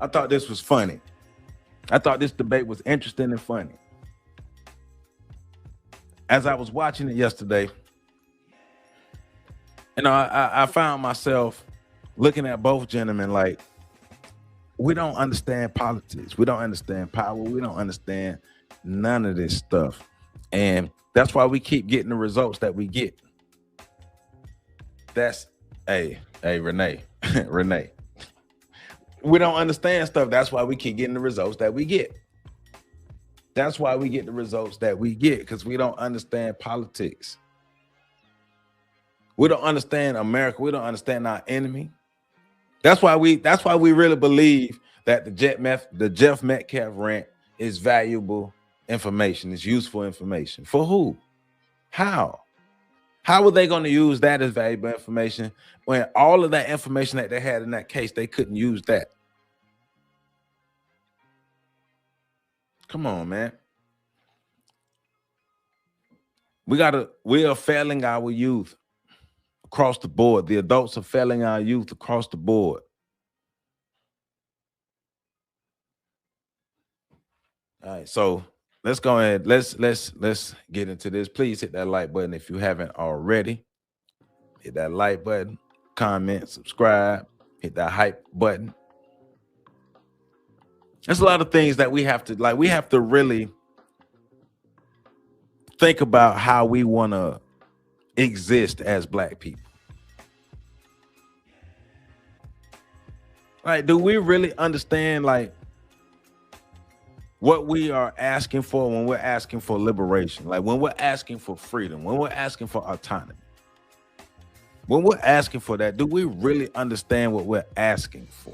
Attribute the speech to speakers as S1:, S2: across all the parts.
S1: I thought this was funny. I thought this debate was interesting and funny. As I was watching it yesterday, I found myself looking at both gentlemen like, we don't understand politics. We don't understand power. We don't understand none of this stuff. And that's why we keep getting the results that we get. That's, hey, Renee, Renee. We don't understand stuff. That's why we keep getting the results that we get. That's why we get the results that we get, because we don't understand politics. We don't understand America. We don't understand our enemy. That's why we really believe that the Jeff Metcalf rant is valuable information. It's useful information. For who? How? How are they going to use that as valuable information when all of that information that they had in that case, they couldn't use that? Come on, man. We are failing our youth across the board. The adults are failing our youth across the board. All right, so let's go ahead. Let's get into this. Please hit that like button if you haven't already. Hit that like button, comment, subscribe, hit that hype button. There's a lot of things that we have to really think about how we want to exist as Black people. Like, do we really understand like what we are asking for when we're asking for liberation? Like when we're asking for freedom, when we're asking for autonomy, when we're asking for that, do we really understand what we're asking for?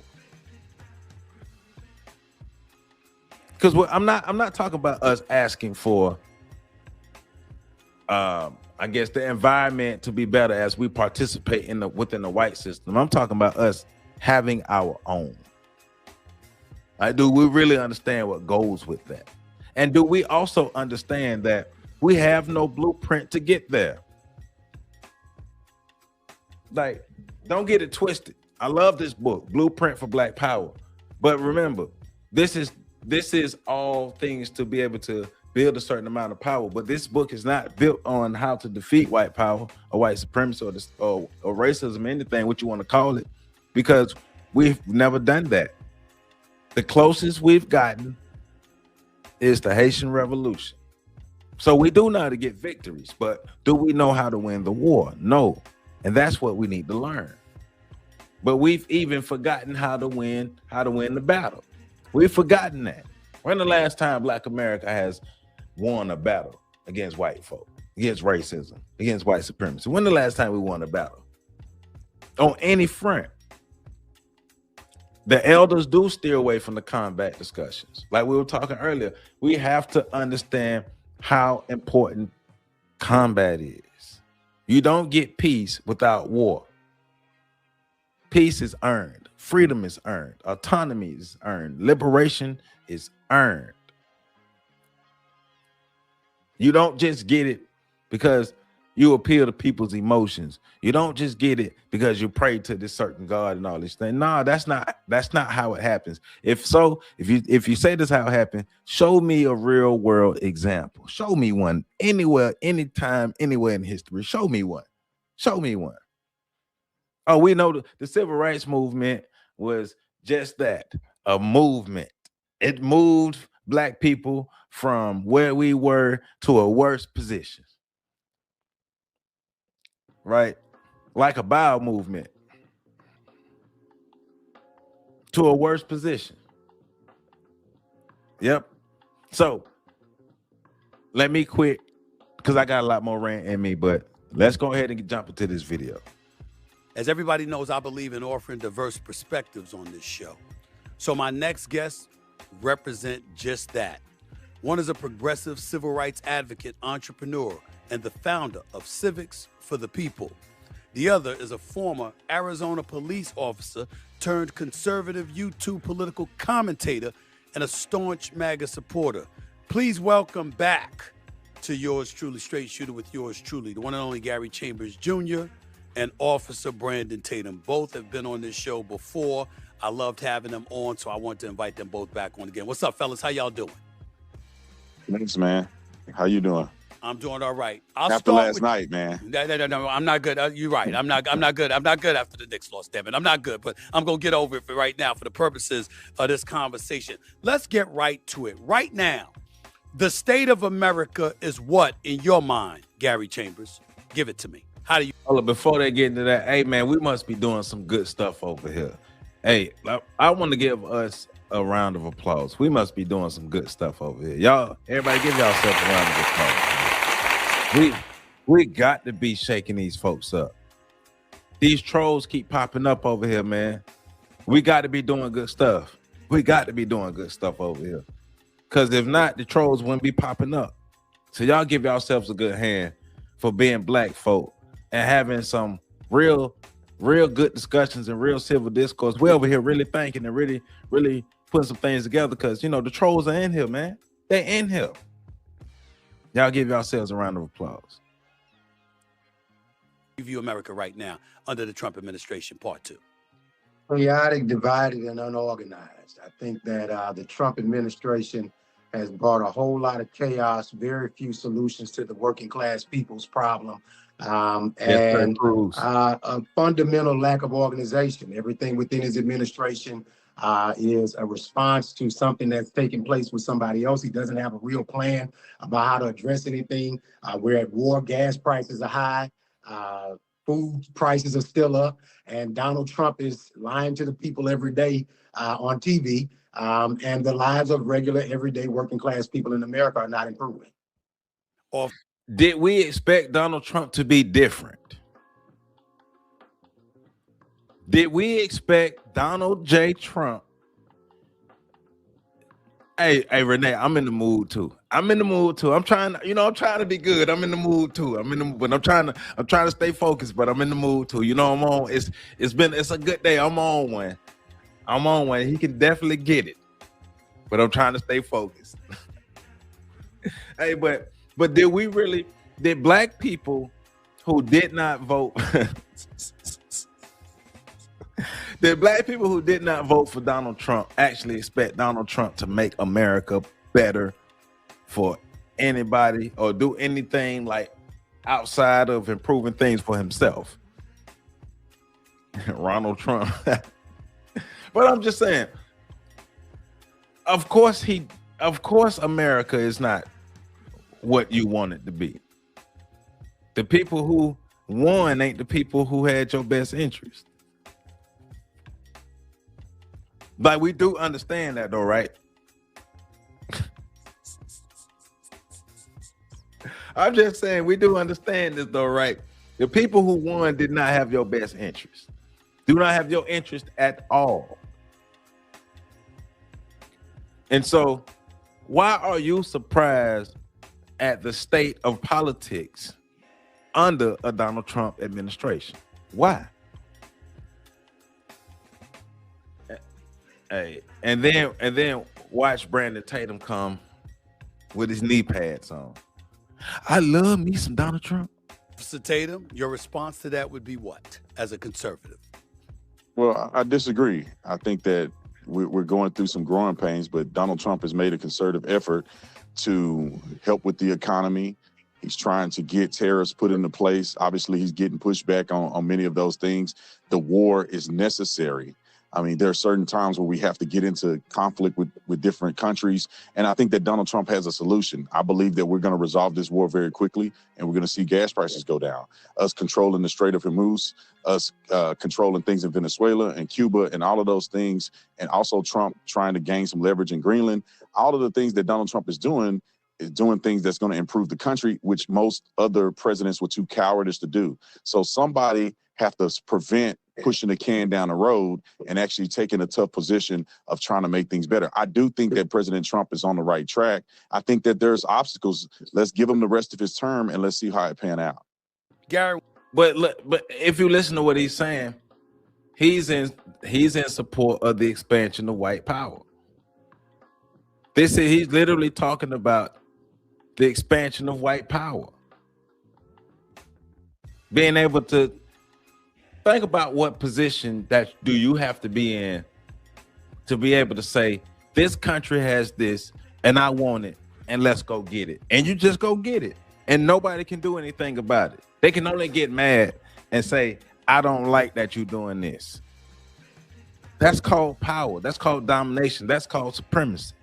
S1: Because I'm not talking about us asking for I guess the environment to be better as we participate within the white system. I'm talking about us having our own. Like, do we really understand what goes with that? And do we also understand that we have no blueprint to get there? Like, don't get it twisted. I love this book, Blueprint for Black Power. But remember, this is all things to be able to build a certain amount of power. But this book is not built on how to defeat white power or white supremacy or racism, anything, what you want to call it, because we've never done that. The closest we've gotten is the Haitian Revolution. So we do know how to get victories, but do we know how to win the war? No. And that's what we need to learn. But we've even forgotten how to win the battle. We've forgotten that. When the last time Black America has won a battle against white folk, against racism, against white supremacy? When the last time we won a battle on any front? The elders do steer away from the combat discussions. Like we were talking earlier, we have to understand how important combat is. You don't get peace without war. Peace is earned. Freedom is earned. Autonomy is earned. Liberation is earned. You don't just get it because you appeal to people's emotions. You don't just get it because you pray to this certain God and all these things. No, that's not how it happens. If you say this how it happened, show me a real world example. Show me one anywhere, anytime, anywhere in history. Show me one. Show me one. Oh, we know the civil rights movement was just that, a movement. It moved Black people from where we were to a worse position. Right? Like a bowel movement to a worse position. Yep. So let me quit because I got a lot more rant in me, but let's go ahead and jump into this video.
S2: As everybody knows, I believe in offering diverse perspectives on this show. So my next guests represent just that. One is a progressive civil rights advocate, entrepreneur, and the founder of Civics for the People. The other is a former Arizona police officer turned conservative YouTube political commentator and a staunch MAGA supporter. Please welcome back to yours truly, Straight Shooter with yours truly, the one and only Gary Chambers Jr. and Officer Brandon Tatum. Both have been on this show before. I loved having them on, so I want to invite them both back on again. What's up, fellas? How y'all doing?
S3: Thanks, man. How you doing?
S2: I'm doing all right. I'll
S3: After
S2: start
S3: last
S2: with
S3: night, man.
S2: No, I'm not good. You're right. I'm not good. I'm not good after the Knicks lost, damn it. I'm not good, but I'm going to get over it for right now for the purposes of this conversation. Let's get right to it. Right now, the state of America is what in your mind, Gary Chambers? Give it to me. How do you?
S1: Hold up, before they get into that, hey man, we must be doing some good stuff over here. Hey, I want to give us a round of applause. We must be doing some good stuff over here. Y'all, everybody give yourself a round of applause. We got to be shaking these folks up. These trolls keep popping up over here, man. We got to be doing good stuff. We got to be doing good stuff over here. Because if not, the trolls wouldn't be popping up. So y'all give yourselves a good hand for being black folk and having some real good discussions and real civil discourse. We're over here really thinking and really putting some things together because, you know, the trolls are in here, man. They're in here. Y'all give yourselves a round of applause.
S2: View America right now under the Trump administration, part 2.
S4: Chaotic, divided, and unorganized. I think that the Trump administration has brought a whole lot of chaos, very few solutions to the working class people's problem, and a fundamental lack of organization. Everything within his administration is a response to something that's taking place with somebody else. He doesn't have a real plan about how to address anything. We're at war, gas prices are high. Food prices are still up, and Donald Trump is lying to the people every day on TV, and the lives of regular, everyday working class people in America are not improving.
S1: Did we expect Donald Trump to be different? Did we expect Donald J. Trump? Hey, Renee, I'm in the mood too. I'm trying to be good. I'm in the mood too. But I'm trying to stay focused, but I'm in the mood too. You know, I'm on. It's a good day. I'm on one. He can definitely get it. But I'm trying to stay focused. Hey, but did black people who did not vote did black people who did not vote for Donald Trump actually expect Donald Trump to make America better for anybody or do anything like outside of improving things for himself? Ronald Trump. But I'm just saying, of course America is not what you want it to be. The people who won ain't the people who had your best interest. Like, we do understand that though, right? I'm just saying we do understand this though, right? The people who won did not have your best interest. Do not have your interest at all. And so why are you surprised at the state of politics under a Donald Trump administration? Why? Hey, and then watch Brandon Tatum come with his knee pads on. I love me some Donald Trump.
S2: Mr. Tatum, your response to that would be what, as a conservative?
S3: Well, I disagree. I think that we're going through some growing pains, but Donald Trump has made a concerted effort to help with the economy. He's trying to get tariffs put into place. Obviously, he's getting pushback on many of those things. The war is necessary. I mean, there are certain times where we have to get into conflict with different countries. And I think that Donald Trump has a solution. I believe that we're going to resolve this war very quickly, and we're going to see gas prices go down. Us controlling the Strait of Hormuz, us controlling things in Venezuela and Cuba and all of those things, and also Trump trying to gain some leverage in Greenland. All of the things that Donald Trump is doing things that's going to improve the country, which most other presidents were too cowardice to do. So somebody have to prevent pushing the can down the road and actually taking a tough position of trying to make things better. I do think that President Trump is on the right track. I think that there's obstacles. Let's give him the rest of his term and let's see how it pan out.
S2: Gary,
S1: but if you listen to what he's saying, he's in support of the expansion of white power. He's literally talking about the expansion of white power. Being able to think about what position that do you have to be in to be able to say, this country has this and I want it and let's go get it. And you just go get it. And nobody can do anything about it. They can only get mad and say, I don't like that you're doing this. That's called power. That's called domination. That's called supremacy.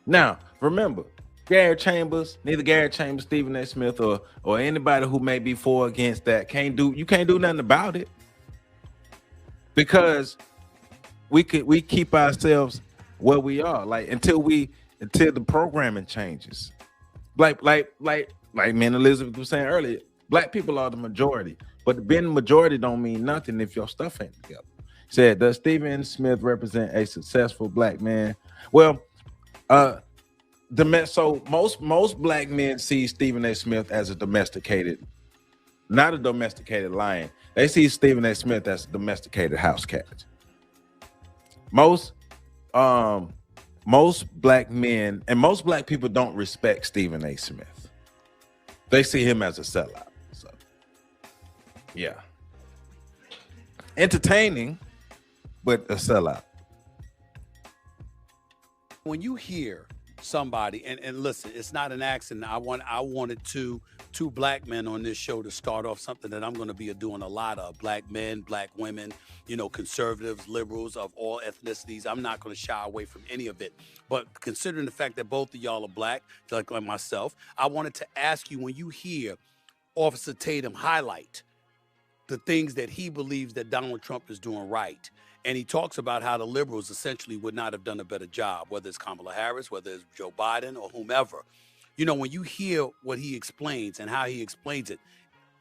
S1: Now, remember, Gary Chambers, neither Gary Chambers, Stephen A. Smith, or anybody who may be for or against that you can't do nothing about it. Because we keep ourselves where we are, like until the programming changes. Like me and Elizabeth was saying earlier, black people are the majority, but being the majority don't mean nothing if your stuff ain't together. Said, does Stephen Smith represent a successful black man? Well, so most black men see Stephen A. Smith as not a domesticated lion. They see Stephen A. Smith as a domesticated house cat. Most black men and most black people don't respect Stephen A. Smith. They see him as a sellout. So, yeah, entertaining, but a sellout.
S2: When you hear somebody, and listen, it's not an accident. I wanted two black men on this show to start off something that I'm going to be doing a lot of. Black men, black women, conservatives, liberals of all ethnicities. I'm not going to shy away from any of it. But considering the fact that both of y'all are black, like myself, I wanted to ask you, when you hear Officer Tatum highlight the things that he believes that Donald Trump is doing right, and he talks about how the liberals essentially would not have done a better job, whether it's Kamala Harris, whether it's Joe Biden or whomever. When you hear what he explains and how he explains it,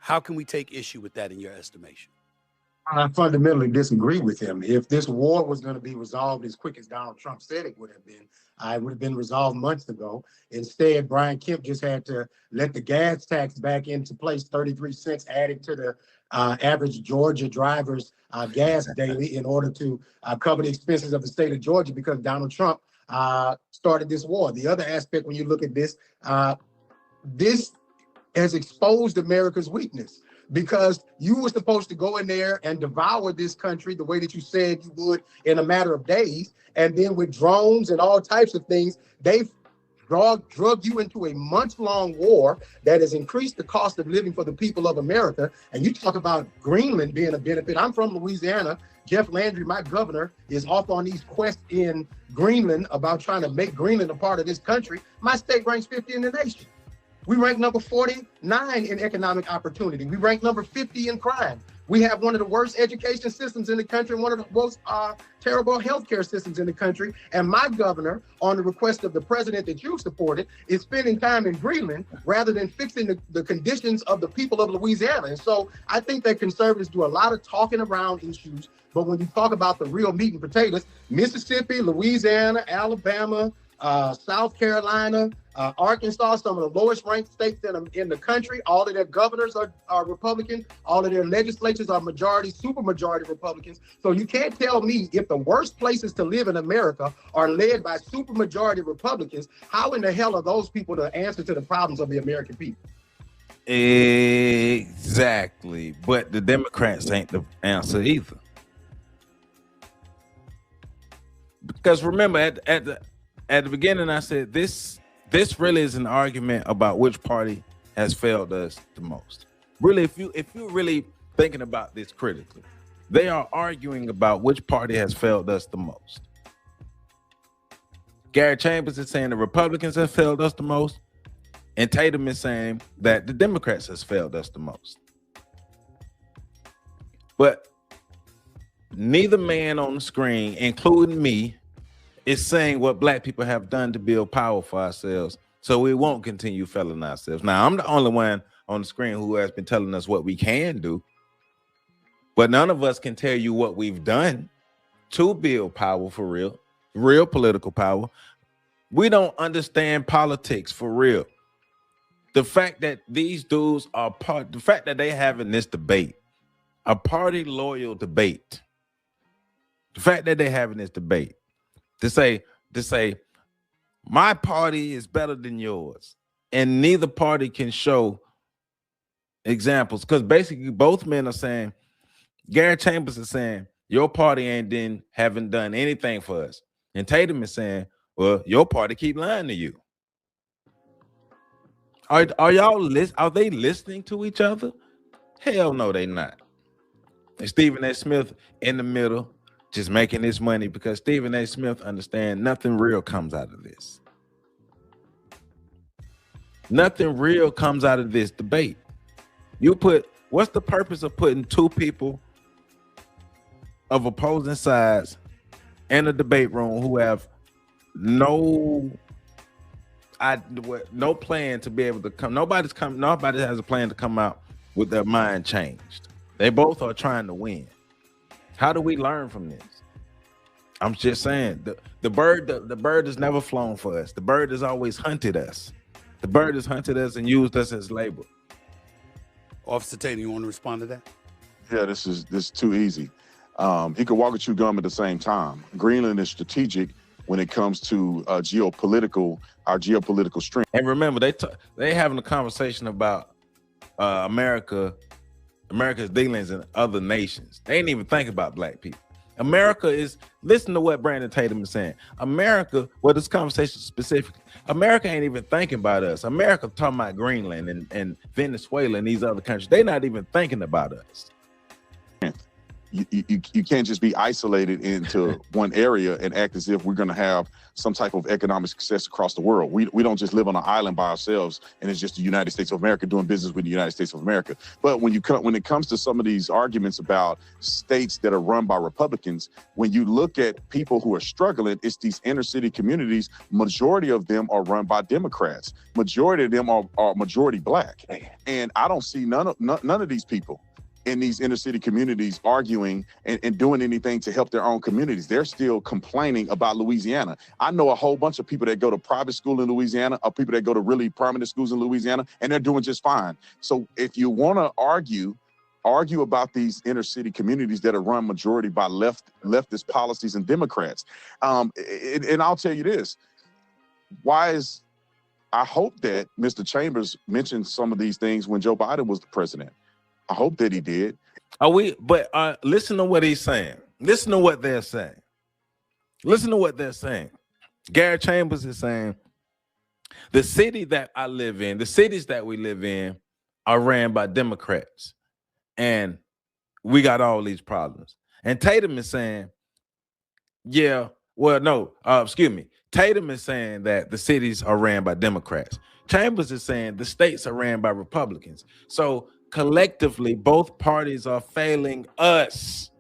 S2: how can we take issue with that in your estimation?
S4: I fundamentally disagree with him. If this war was going to be resolved as quick as Donald Trump said it would have been, it would have been resolved months ago. Instead, Brian Kemp just had to let the gas tax back into place, 33 cents added to the average Georgia driver's gas daily in order to cover the expenses of the state of Georgia, because Donald Trump started this war. The other aspect, when you look at this, this has exposed America's weakness, because you were supposed to go in there and devour this country the way that you said you would in a matter of days. And then with drones and all types of things, they've drug you into a month-long war that has increased the cost of living for the people of America. And you talk about Greenland being a benefit. I'm from Louisiana. Jeff Landry, my governor, is off on these quests in Greenland about trying to make Greenland a part of this country. My state ranks 50 in the nation. We rank number 49 in economic opportunity. We rank number 50 in crime. We have one of the worst education systems in the country, and one of the most terrible healthcare systems in the country. And my governor, on the request of the president that you supported, is spending time in Greenland rather than fixing the conditions of the people of Louisiana. And so I think that conservatives do a lot of talking around issues, but when you talk about the real meat and potatoes, Mississippi, Louisiana, Alabama, South Carolina, Arkansas, some of the lowest ranked states in the country, all of their governors are Republican, all of their legislatures are super majority Republicans. So you can't tell me, if the worst places to live in America are led by super majority Republicans, how in the hell are those people the answer to the problems of the American people?
S1: Exactly. But the Democrats ain't the answer either. Because remember, at the beginning, I said this really is an argument about which party has failed us the most. Really, if you're really thinking about this critically, they are arguing about which party has failed us the most. Gary Chambers is saying the Republicans have failed us the most, and Tatum is saying that the Democrats has failed us the most. But neither man on the screen, including me, is saying what black people have done to build power for ourselves, so we won't continue failing ourselves. Now, I'm the only one on the screen who has been telling us what we can do, but none of us can tell you what we've done to build power for real political power. We don't understand politics for real. The fact that these dudes are the fact that they having this debate, a party loyal debate, the fact that they having this debate, to say my party is better than yours, and neither party can show examples, because basically both men are saying Gary Chambers is saying your party haven't done anything for us, and Tatum is saying, well, your party keep lying to you. Are they listening to each other? Hell no, they not. And Stephen A. Smith in the middle, just making this money because Stephen A. Smith understands nothing real comes out of this. Nothing real comes out of this debate. What's the purpose of putting two people of opposing sides in a debate room who have no plan to be able to come? Nobody has a plan to come out with their mind changed. They both are trying to win. How do we learn from this? I'm just saying the bird has never flown for us. The bird has always hunted us. The bird has hunted us and used us as labor.
S2: Officer Tatum, you want to respond to that?
S3: Yeah, this is too easy. He could walk and chew gum at the same time. Greenland is strategic when it comes to our geopolitical strength.
S1: And remember, they having a conversation about America's dealings in other nations. They ain't even think about black people. Listen to what Brandon Tatum is saying. This conversation specifically, America ain't even thinking about us. America talking about Greenland and Venezuela and these other countries. They're not even thinking about us.
S3: You can't just be isolated into one area and act as if we're going to have some type of economic success across the world. We don't just live on an island by ourselves and it's just the United States of America doing business with the United States of America. But when it comes to some of these arguments about states that are run by Republicans, when you look at people who are struggling, it's these inner city communities. Majority of them are run by Democrats. Majority of them are majority black. And I don't see none of these people in these inner city communities arguing and doing anything to help their own communities. They're still complaining about Louisiana. I know a whole bunch of people that go to private school in Louisiana, or people that go to really prominent schools in Louisiana, and they're doing just fine. So if you want to argue about these inner city communities that are run majority by leftist policies and Democrats, and I'll tell you this, I hope that Mr. Chambers mentioned some of these things when Joe Biden was the president. I hope that he did.
S1: Listen to what he's saying. Listen to what they're saying. Listen to what they're saying. Gary Chambers is saying, the city that I live in, the cities that we live in are ran by Democrats. And we got all these problems. And Tatum is saying, Tatum is saying that the cities are ran by Democrats. Chambers is saying the states are ran by Republicans. So collectively, both parties are failing us.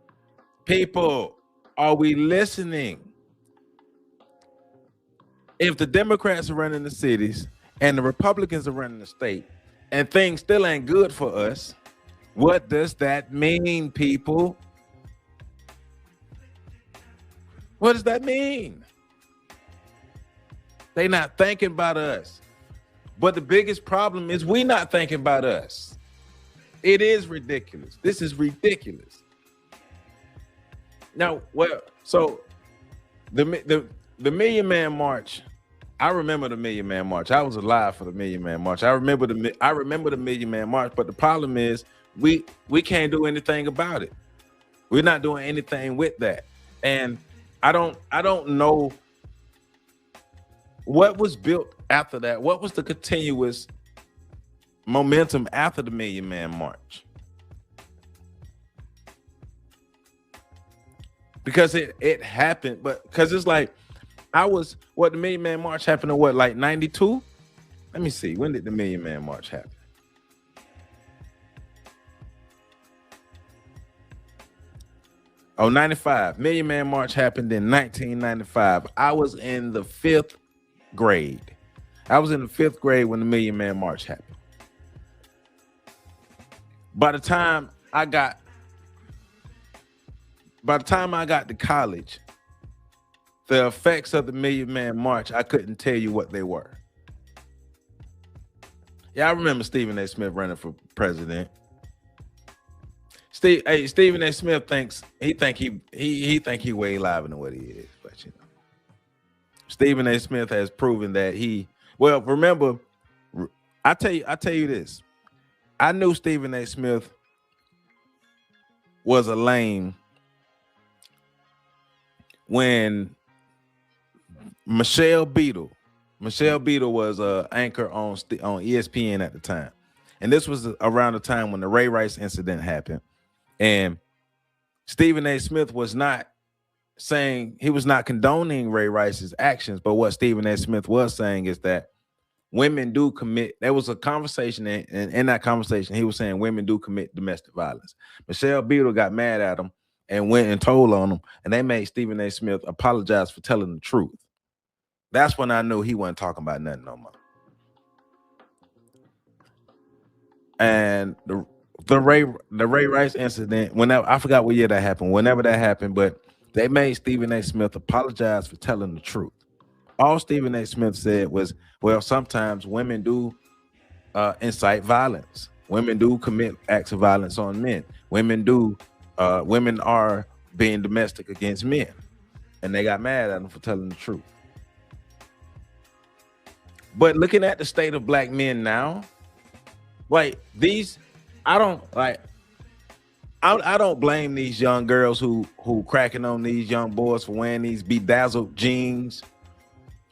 S1: People, are we listening? If the Democrats are running the cities and the Republicans are running the state and things still ain't good for us, what does that mean, people? What does that mean? They not thinking about us. But the biggest problem is we not thinking about us. It is ridiculous. This is ridiculous. Now, so the Million Man March. I remember the Million Man March. I was alive for the Million Man March. I remember the Million Man March. But the problem is we can't do anything about it. We're not doing anything with that. And I don't know what was built after that. What was the continuous momentum after the Million Man March? Because it happened, but because it's like the Million Man March happened in like 92? Let me see. When did the Million Man March happen? Oh, 95. Million Man March happened in 1995. I was in the 5th grade. I was in the 5th grade when the Million Man March happened. By the time I got to college, the effects of the Million Man March, I couldn't tell you what they were. Yeah, I remember Stephen A. Smith running for president. Stephen A. Smith think he way liver than what he is, but you know, Stephen A. Smith has proven that remember, I tell you this. I knew Stephen A. Smith was a lame when Michelle Beadle was a anchor on ESPN at the time, and this was around the time when the Ray Rice incident happened, and Stephen A. Smith was not saying, he was not condoning Ray Rice's actions, but what Stephen A. Smith was saying is that women do commit. There was a conversation, and in that conversation, he was saying women do commit domestic violence. Michelle Beadle got mad at him and went and told on him, and they made Stephen A. Smith apologize for telling the truth. That's when I knew he wasn't talking about nothing no more. And the Ray Rice incident, whenever, I forgot what year that happened, whenever that happened, but they made Stephen A. Smith apologize for telling the truth. All Stephen A. Smith said was, well, sometimes women do incite violence. Women do commit acts of violence on men. Women are being domestic against men. And they got mad at him for telling the truth. But looking at the state of black men now, like I don't blame these young girls who cracking on these young boys for wearing these bedazzled jeans.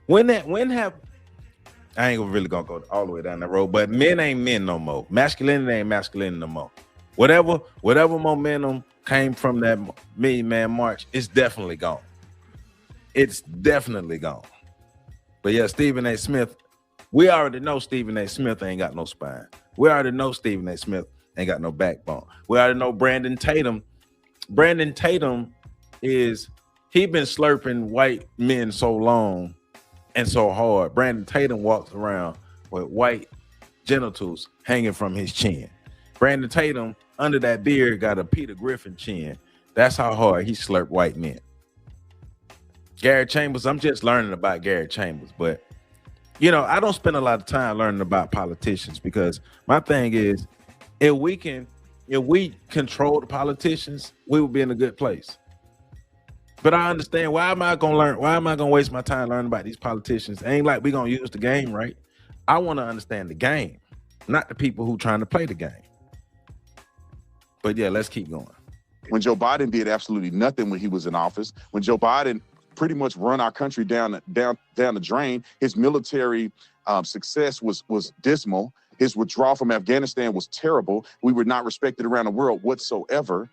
S1: I ain't really gonna go all the way down the road, but men ain't men no more. Masculinity ain't masculinity no more. Whatever momentum came from that Million Man March, it's definitely gone. It's definitely gone. But yeah, Stephen A. Smith, we already know Stephen A. Smith ain't got no spine. We already know Stephen A. Smith ain't got no backbone. We already know Brandon Tatum. Brandon Tatum he been slurping white men so long and so hard. Brandon Tatum walks around with white genitals hanging from his chin. Brandon Tatum, under that beard, got a Peter Griffin chin. That's how hard he slurped white men. Garrett Chambers, I'm just learning about Garrett Chambers, but you know, I don't spend a lot of time learning about politicians, because my thing is, if we control the politicians, we will be in a good place. But I understand, why am I gonna waste my time learning about these politicians? It ain't like we gonna use the game, right? I want to understand the game, not the people who trying to play the game. But yeah, let's keep going.
S3: When Joe Biden did absolutely nothing when he was in office, when Joe Biden pretty much run our country down the drain, his military success was dismal. His withdrawal from Afghanistan was terrible. We were not respected around the world whatsoever.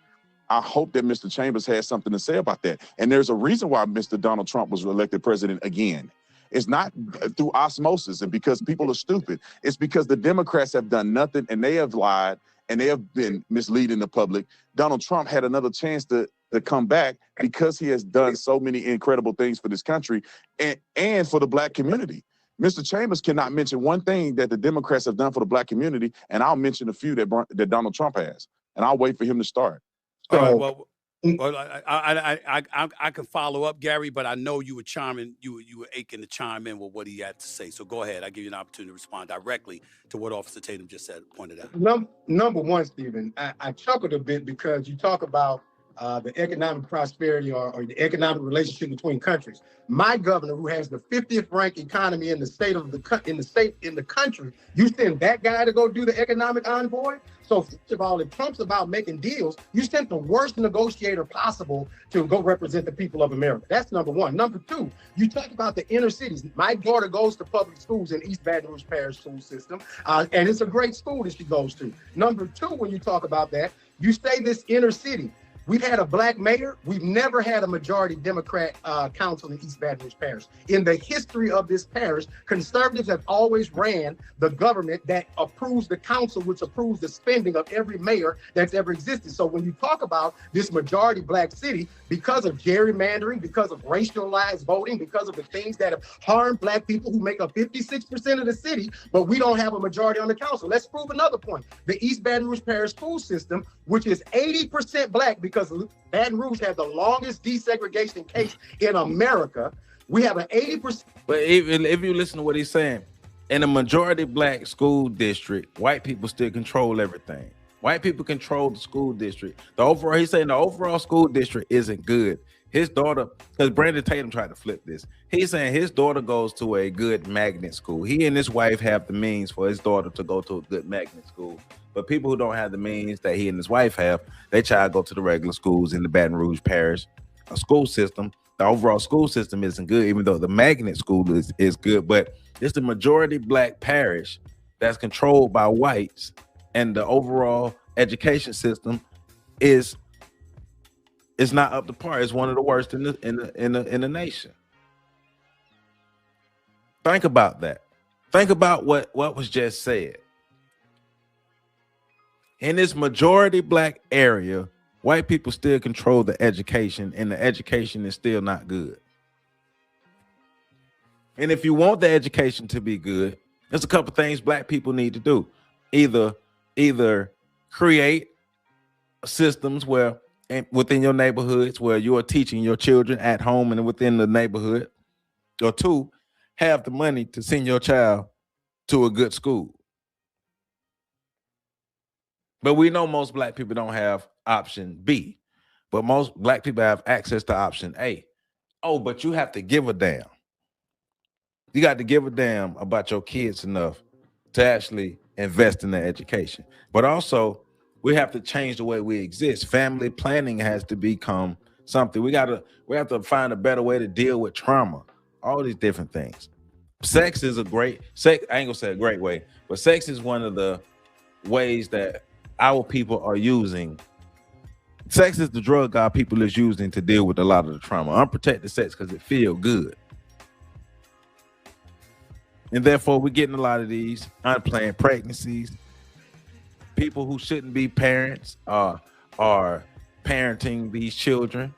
S3: I hope that Mr. Chambers has something to say about that. And there's a reason why Mr. Donald Trump was elected president again. It's not through osmosis and because people are stupid. It's because the Democrats have done nothing, and they have lied, and they have been misleading the public. Donald Trump had another chance to come back because he has done so many incredible things for this country and for the black community. Mr. Chambers cannot mention one thing that the Democrats have done for the black community, and I'll mention a few that Donald Trump has, and I'll wait for him to start.
S2: All right, well, I can follow up, Gary, but I know you were charming. You were aching to chime in with what he had to say. So go ahead. I give you an opportunity to respond directly to what Officer Tatum just pointed out.
S4: Number one, Stephen, I chuckled a bit because you talk about the economic prosperity or the economic relationship between countries. My governor, who has the 50th ranked economy in the country, you send that guy to go do the economic envoy? So first of all, if Trump's about making deals, you sent the worst negotiator possible to go represent the people of America. That's number one. Number two, you talk about the inner cities. My daughter goes to public schools in East Baton Rouge Parish school system, and it's a great school that she goes to. Number two, when you talk about that, you say this inner city. We've had a black mayor. We've never had a majority Democrat council in East Baton Rouge Parish. In the history of this parish, conservatives have always ran the government that approves the council, which approves the spending of every mayor that's ever existed. So when you talk about this majority black city, because of gerrymandering, because of racialized voting, because of the things that have harmed black people who make up 56% of the city, but we don't have a majority on the council. Let's prove another point. The East Baton Rouge Parish school system, which is 80% black, because Baton Rouge has the longest desegregation case in America. We have an 80%.
S1: But if you listen to what he's saying, in a majority black school district, white people still control everything. White people control the school district. He's saying the overall school district isn't good. his daughter, because Brandon Tatum tried to flip this. He's saying his daughter goes to a good magnet school. He and his wife have the means for his daughter to go to a good magnet school. But people who don't have the means that he and his wife have, they try to go to the regular schools in the Baton Rouge parish school system. The overall school system isn't good, even though the magnet school is good. But it's the majority black parish that's controlled by whites, and the overall education system is not up to par. It's one of the worst in the nation. Think about that. Think about what was just said. In this majority black area, white people still control the education, and the education is still not good. And if you want the education to be good, there's a couple things black people need to do. Either create systems where within your neighborhoods where you are teaching your children at home and within the neighborhood, or two, have the money to send your child to a good school. But we know most black people don't have option B, but most black people have access to option A. Oh, but you have to give a damn. You got to give a damn about your kids enough to actually invest in their education. But also, we have to change the way we exist. Family planning has to become something. We have to find a better way to deal with trauma. All these different things. Sex is I ain't gonna say a great way, but sex is one of the ways that our people are using. Sex is the drug our people is using to deal with a lot of the trauma. Unprotected sex because it feels good. And therefore, we're getting a lot of these unplanned pregnancies. People who shouldn't be parents are parenting these children.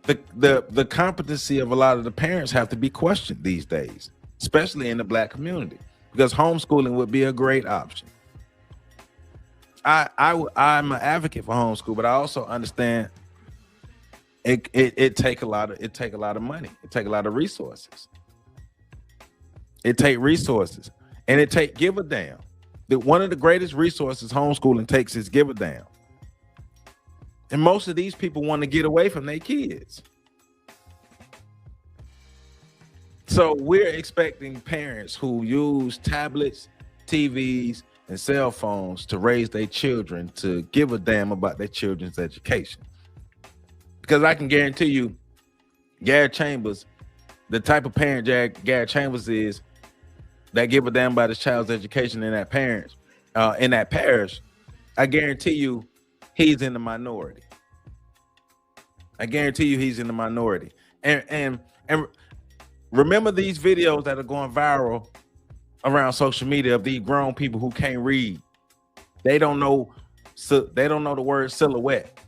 S1: The competency of a lot of the parents have to be questioned these days, especially in the black community, because homeschooling would be a great option. I'm an advocate for homeschool, but I also understand it take a lot of money. It take a lot of resources. It take resources, and it take give a damn. That one of the greatest resources homeschooling takes is give a damn. And most of these people want to get away from their kids. So we're expecting parents who use tablets, TVs, and cell phones to raise their children to give a damn about their children's education. Because I can guarantee you, Garrett Chambers, the type of parent Garrett Chambers is, that give a damn about his child's education in that parish, I guarantee you he's in the minority. I guarantee you he's in the minority. And remember these videos that are going viral around social media of these grown people who can't read. They don't know the word silhouette.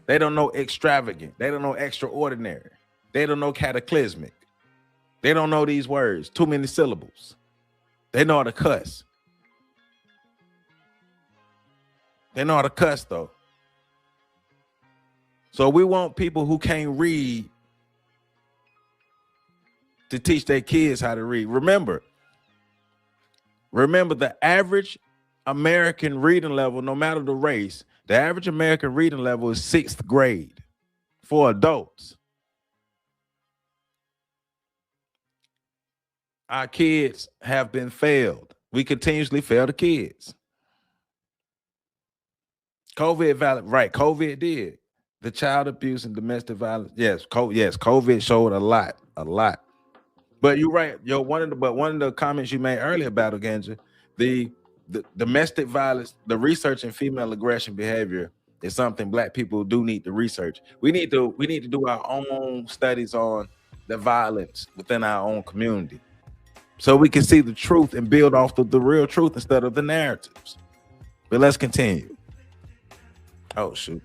S1: They don't know extravagant. They don't know extraordinary. They don't know cataclysmic. They don't know these words, too many syllables. They know how to cuss. They know how to cuss, though. So we want people who can't read to teach their kids how to read. Remember the average American reading level, no matter the race, the average American reading level is 6th grade for adults. Our kids have been failed. We continuously fail the kids. COVID did. The child abuse and domestic violence. Yes, COVID showed a lot. But you're right. One of the comments you made earlier about Ganja, the domestic violence, the research in female aggression behavior is something black people do need to research. We need to do our own studies on the violence within our own community, so we can see the truth and build off the real truth instead of the narratives. But let's continue. Oh, shoot.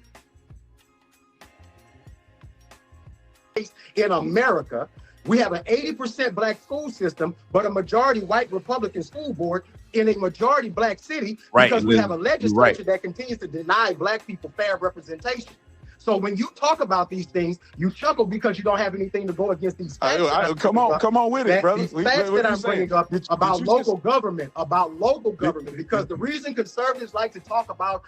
S4: In America, we have an 80% black school system, but a majority white Republican school board in a majority black city, because we have a legislature that continues to deny black people fair representation. So when you talk about these things, you chuckle because you don't have anything to go against these facts.
S3: Come on with it, brother.
S4: These facts that I'm bringing up about local government, because the reason conservatives like to talk about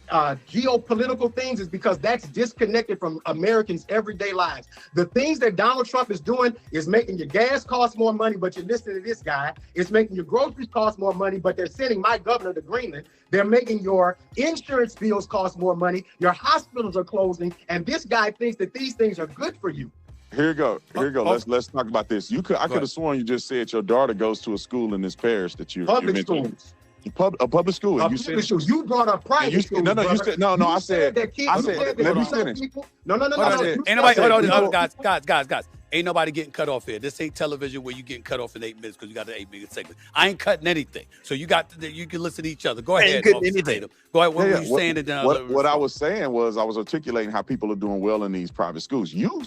S4: geopolitical things is because that's disconnected from Americans' everyday lives. The things that Donald Trump is doing is making your gas cost more money, but you're listening to this guy. It's making your groceries cost more money, but they're sending my governor to Greenland. They're making your insurance bills cost more money. Your hospitals are closing, and this guy thinks that these things are good for you.
S3: Here you go. Let's talk about this. I could have sworn you just said your daughter goes to a school in this parish that you're
S4: Public schools.
S3: A public school.
S4: You said you brought up private schools.
S3: No, you said no. I said let me finish.
S4: No.
S2: Ain't nobody. Hold on, guys. Ain't nobody getting cut off here. This ain't television where you getting cut off in 8 minutes because you got the 8-minute segment. I ain't cutting anything. So you can listen to each other. Go ahead. Go ahead. What were you saying?
S3: What I was saying was I was articulating how people are doing well in these private schools. You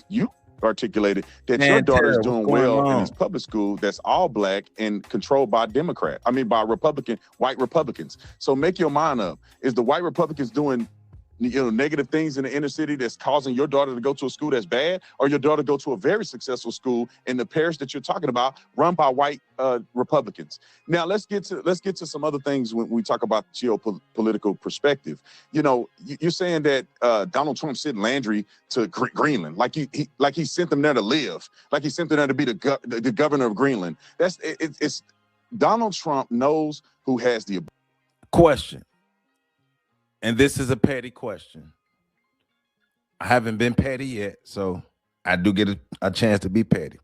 S3: articulated that your daughter is doing well in this public school that's all black and controlled by by white Republicans. So make your mind up. Is the white Republicans doing negative things in the inner city that's causing your daughter to go to a school that's bad, or your daughter go to a very successful school in the parish that you're talking about run by white Republicans? Now let's get to some other things when we talk about geopolitical perspective. You're saying that Donald Trump sent Landry to Greenland, like he sent them there to live, like he sent them there to be the governor of Greenland. It's Donald Trump knows who has the
S1: question. And this is a petty question. I haven't been petty yet, so I do get a chance to be petty.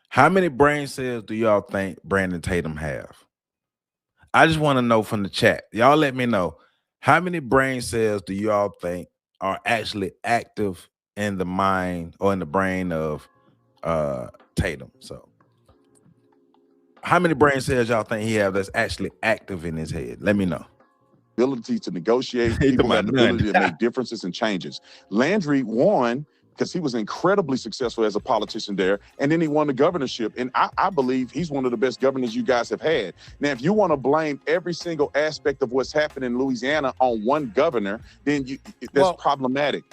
S1: How many brain cells do y'all think Brandon Tatum have? I just want to know from the chat. Y'all let me know. How many brain cells do y'all think are actually active in the mind or in the brain of Tatum? So how many brain cells y'all think he have that's actually active in his head? Let me know.
S3: Ability to negotiate, people have the ability to make differences and changes. Landry won because he was incredibly successful as a politician there, and then he won the governorship. And I believe he's one of the best governors you guys have had. Now, if you want to blame every single aspect of what's happened in Louisiana on one governor, then that's problematic.